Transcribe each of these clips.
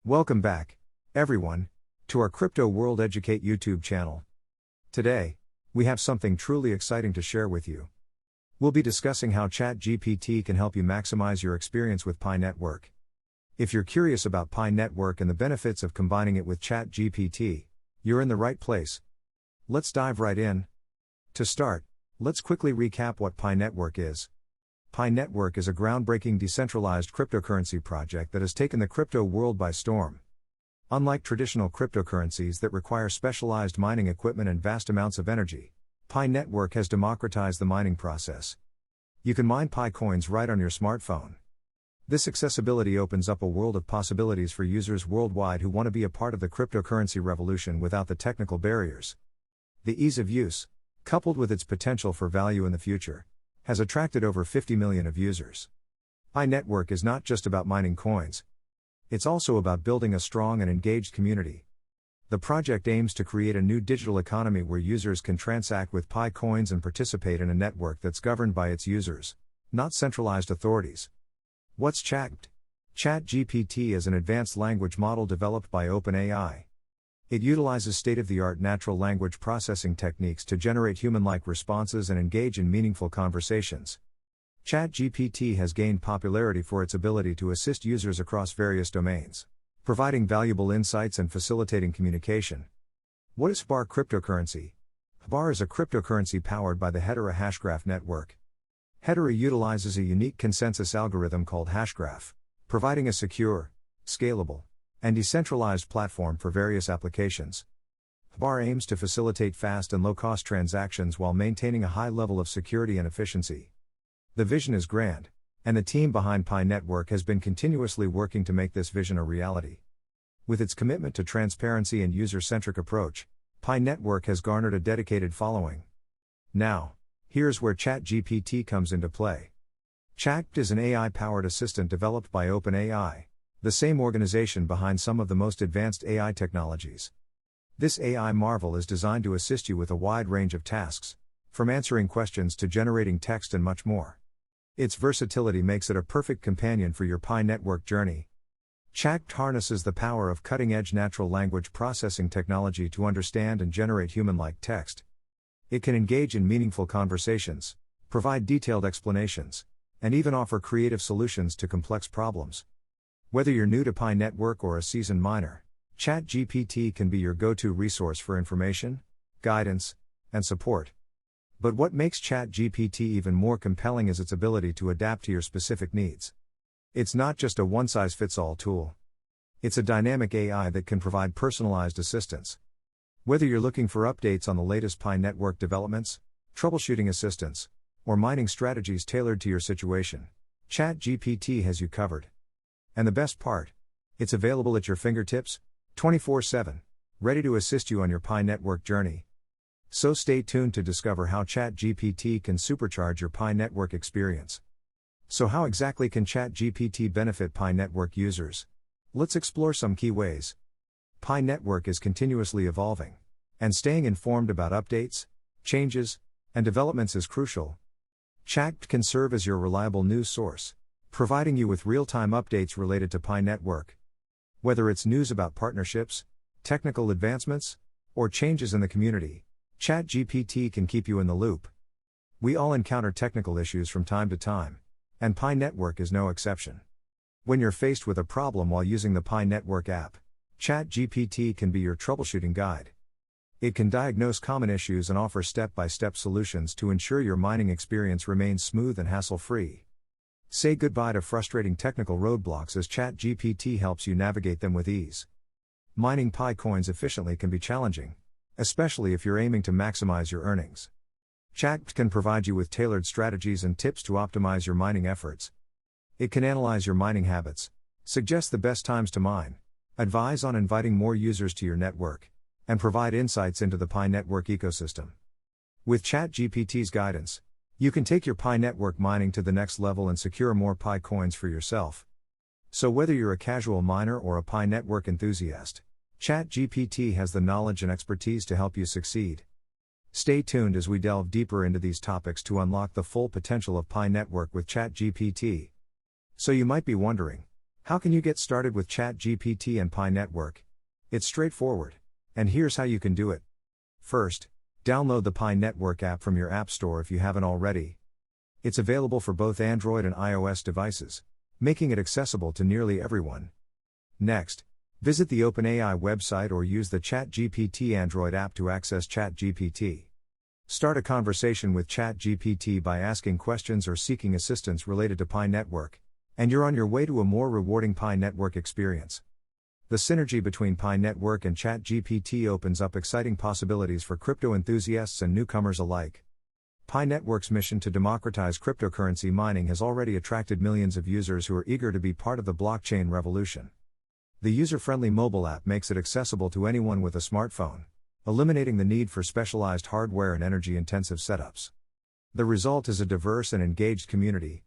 Welcome back, everyone, to our Crypto World Educate YouTube channel. Today, we have something truly exciting to share with you. We'll be discussing how Chatgpt can help you maximize your experience with Pi Network. If you're curious about Pi Network and the benefits of combining it with Chatgpt, you're in the right place. Let's dive right in. To start, let's quickly recap what Pi Network is. Pi Network is a groundbreaking decentralized cryptocurrency project that has taken the crypto world by storm. Unlike traditional cryptocurrencies that require specialized mining equipment and vast amounts of energy, Pi Network has democratized the mining process. You can mine Pi coins right on your smartphone. This accessibility opens up a world of possibilities for users worldwide who want to be a part of the cryptocurrency revolution without the technical barriers. The ease of use, coupled with its potential for value in the future, has attracted over 50 million of users. Pi Network is not just about mining coins. It's also about building a strong and engaged community. The project aims to create a new digital economy where users can transact with Pi coins and participate in a network that's governed by its users, not centralized authorities. What's Chatgpt? Chatgpt is an advanced language model developed by OpenAI. It utilizes state-of-the-art natural language processing techniques to generate human-like responses and engage in meaningful conversations. Chatgpt has gained popularity for its ability to assist users across various domains, providing valuable insights and facilitating communication. What is Hedera cryptocurrency? Hedera is a cryptocurrency powered by the Hedera hashgraph network. Hedera utilizes a unique consensus algorithm called hashgraph, providing a secure, scalable, and decentralized platform for various applications. Hedera aims to facilitate fast and low-cost transactions while maintaining a high level of security and efficiency. The vision is grand, and the team behind Pi Network has been continuously working to make this vision a reality. With its commitment to transparency and user-centric approach, Pi Network has garnered a dedicated following. Now, here's where Chatgpt comes into play. Chatgpt is an AI-powered assistant developed by OpenAI, the same organization behind some of the most advanced AI technologies. This AI marvel is designed to assist you with a wide range of tasks, from answering questions to generating text and much more. Its versatility makes it a perfect companion for your Pi Network journey. Chatgpt harnesses the power of cutting-edge natural language processing technology to understand and generate human-like text. It can engage in meaningful conversations, provide detailed explanations, and even offer creative solutions to complex problems. Whether you're new to Pi Network or a seasoned miner, Chatgpt can be your go-to resource for information, guidance, and support. But what makes Chatgpt even more compelling is its ability to adapt to your specific needs. It's not just a one-size-fits-all tool. It's a dynamic AI that can provide personalized assistance. Whether you're looking for updates on the latest Pi Network developments, troubleshooting assistance, or mining strategies tailored to your situation, Chatgpt has you covered. And the best part? It's available at your fingertips, 24/7, ready to assist you on your Pi Network journey. So stay tuned to discover how Chatgpt can supercharge your Pi Network experience. So how exactly can Chatgpt benefit Pi Network users? Let's explore some key ways. Pi Network is continuously evolving, and staying informed about updates, changes, and developments is crucial. Chatgpt can serve as your reliable news source, providing you with real-time updates related to Pi Network. Whether it's news about partnerships, technical advancements, or changes in the community, Chatgpt can keep you in the loop. We all encounter technical issues from time to time, and Pi Network is no exception. When you're faced with a problem while using the Pi Network app, Chatgpt can be your troubleshooting guide. It can diagnose common issues and offer step-by-step solutions to ensure your mining experience remains smooth and hassle-free. Say goodbye to frustrating technical roadblocks as Chatgpt helps you navigate them with ease. Mining Pi coins efficiently can be challenging, especially if you're aiming to maximize your earnings. Chatgpt can provide you with tailored strategies and tips to optimize your mining efforts. It can analyze your mining habits, suggest the best times to mine, advise on inviting more users to your network, and provide insights into the Pi Network ecosystem. With Chatgpt's guidance, you can take your Pi Network mining to the next level and secure more Pi coins for yourself. So whether you're a casual miner or a Pi Network enthusiast, Chatgpt has the knowledge and expertise to help you succeed. Stay tuned as we delve deeper into these topics to unlock the full potential of Pi Network with Chatgpt. So you might be wondering, How can you get started with ChatGPT and Pi Network? It's straightforward. And here's how you can do it. First, download the Pi Network app from your App Store if you haven't already. It's available for both Android and iOS devices, making it accessible to nearly everyone. Next, visit the OpenAI website or use the ChatGPT Android app to access ChatGPT. Start a conversation with ChatGPT by asking questions or seeking assistance related to Pi Network, and you're on your way to a more rewarding Pi Network experience. The synergy between Pi Network and ChatGPT opens up exciting possibilities for crypto enthusiasts and newcomers alike. Pi Network's mission to democratize cryptocurrency mining has already attracted millions of users who are eager to be part of the blockchain revolution. The user-friendly mobile app makes it accessible to anyone with a smartphone, eliminating the need for specialized hardware and energy-intensive setups. The result is a diverse and engaged community,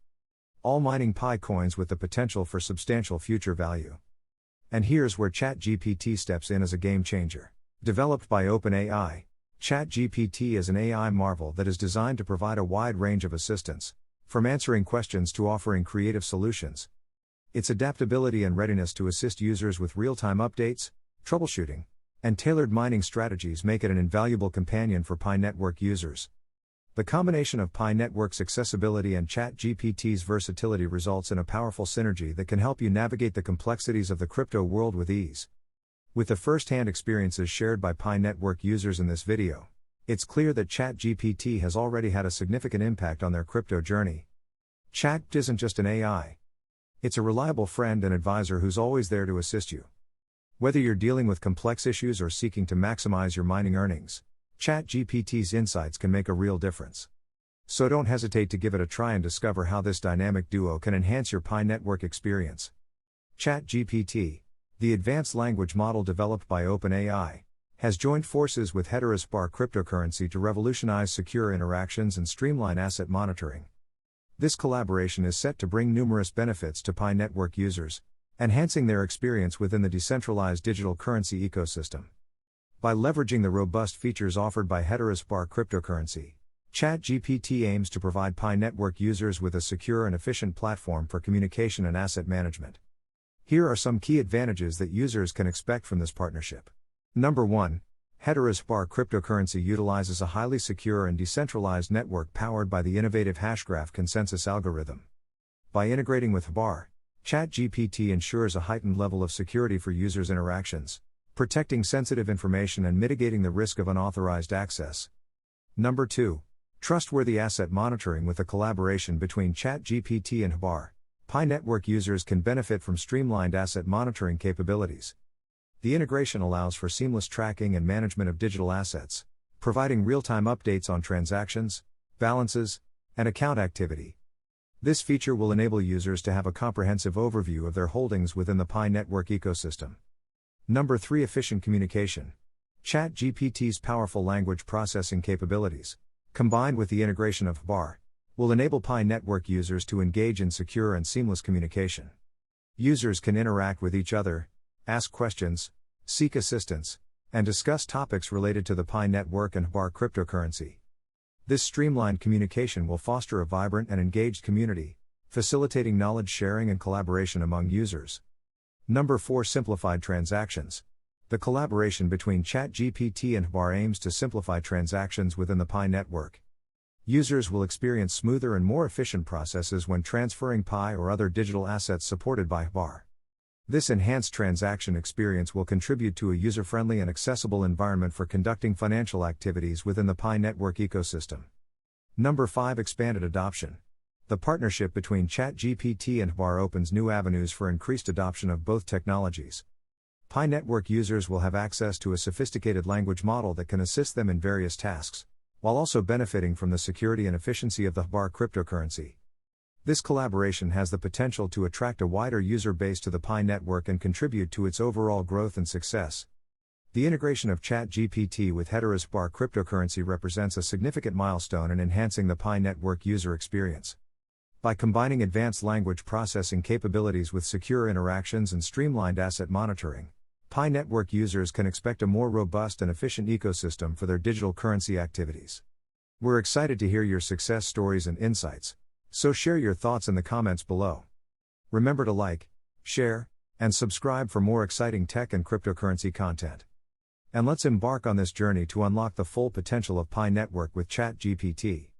all mining Pi coins with the potential for substantial future value. And here's where ChatGPT steps in as a game changer. Developed by OpenAI, ChatGPT is an AI marvel that is designed to provide a wide range of assistance, from answering questions to offering creative solutions. Its adaptability and readiness to assist users with real-time updates, troubleshooting, and tailored mining strategies make it an invaluable companion for Pi Network users. The combination of Pi Network's accessibility and ChatGPT's versatility results in a powerful synergy that can help you navigate the complexities of the crypto world with ease. With the first-hand experiences shared by Pi Network users in this video, it's clear that ChatGPT has already had a significant impact on their crypto journey. Chat isn't just an AI. It's a reliable friend and advisor who's always there to assist you. Whether you're dealing with complex issues or seeking to maximize your mining earnings, ChatGPT's insights can make a real difference. So don't hesitate to give it a try and discover how this dynamic duo can enhance your Pi Network experience. ChatGPT, the advanced language model developed by OpenAI, has joined forces with Hedera cryptocurrency to revolutionize secure interactions and streamline asset monitoring. This collaboration is set to bring numerous benefits to Pi Network users, enhancing their experience within the decentralized digital currency ecosystem. By leveraging the robust features offered by Hedera cryptocurrency, ChatGPT aims to provide Pi Network users with a secure and efficient platform for communication and asset management. Here are some key advantages that users can expect from this partnership. Number 1. Hedera cryptocurrency utilizes a highly secure and decentralized network powered by the innovative hashgraph consensus algorithm. By integrating with Hedera, ChatGPT ensures a heightened level of security for users' interactions, protecting sensitive information and mitigating the risk of unauthorized access. Number 2. Trustworthy asset monitoring. With a collaboration between ChatGPT and Hedera, Pi Network users can benefit from streamlined asset monitoring capabilities. The integration allows for seamless tracking and management of digital assets, providing real-time updates on transactions, balances, and account activity. This feature will enable users to have a comprehensive overview of their holdings within the Pi Network ecosystem. Number 3. Efficient communication. ChatGPT's powerful language processing capabilities, combined with the integration of Hedera, will enable Pi Network users to engage in secure and seamless communication. Users can interact with each other, ask questions, seek assistance, and discuss topics related to the Pi Network and Hedera cryptocurrency. This streamlined communication will foster a vibrant and engaged community, facilitating knowledge sharing and collaboration among users. Number 4. Simplified transactions. The collaboration between ChatGPT and Hedera aims to simplify transactions within the Pi Network. Users will experience smoother and more efficient processes when transferring Pi or other digital assets supported by Hedera. This enhanced transaction experience will contribute to a user-friendly and accessible environment for conducting financial activities within the Pi Network ecosystem. Number 5. Expanded adoption. The partnership between ChatGPT and Hedera opens new avenues for increased adoption of both technologies. Pi Network users will have access to a sophisticated language model that can assist them in various tasks, while also benefiting from the security and efficiency of the Hedera cryptocurrency. This collaboration has the potential to attract a wider user base to the Pi Network and contribute to its overall growth and success. The integration of ChatGPT with Hedera cryptocurrency represents a significant milestone in enhancing the Pi Network user experience. By combining advanced language processing capabilities with secure interactions and streamlined asset monitoring, Pi Network users can expect a more robust and efficient ecosystem for their digital currency activities. We're excited to hear your success stories and insights, so share your thoughts in the comments below. Remember to like, share, and subscribe for more exciting tech and cryptocurrency content. And let's embark on this journey to unlock the full potential of Pi Network with ChatGPT.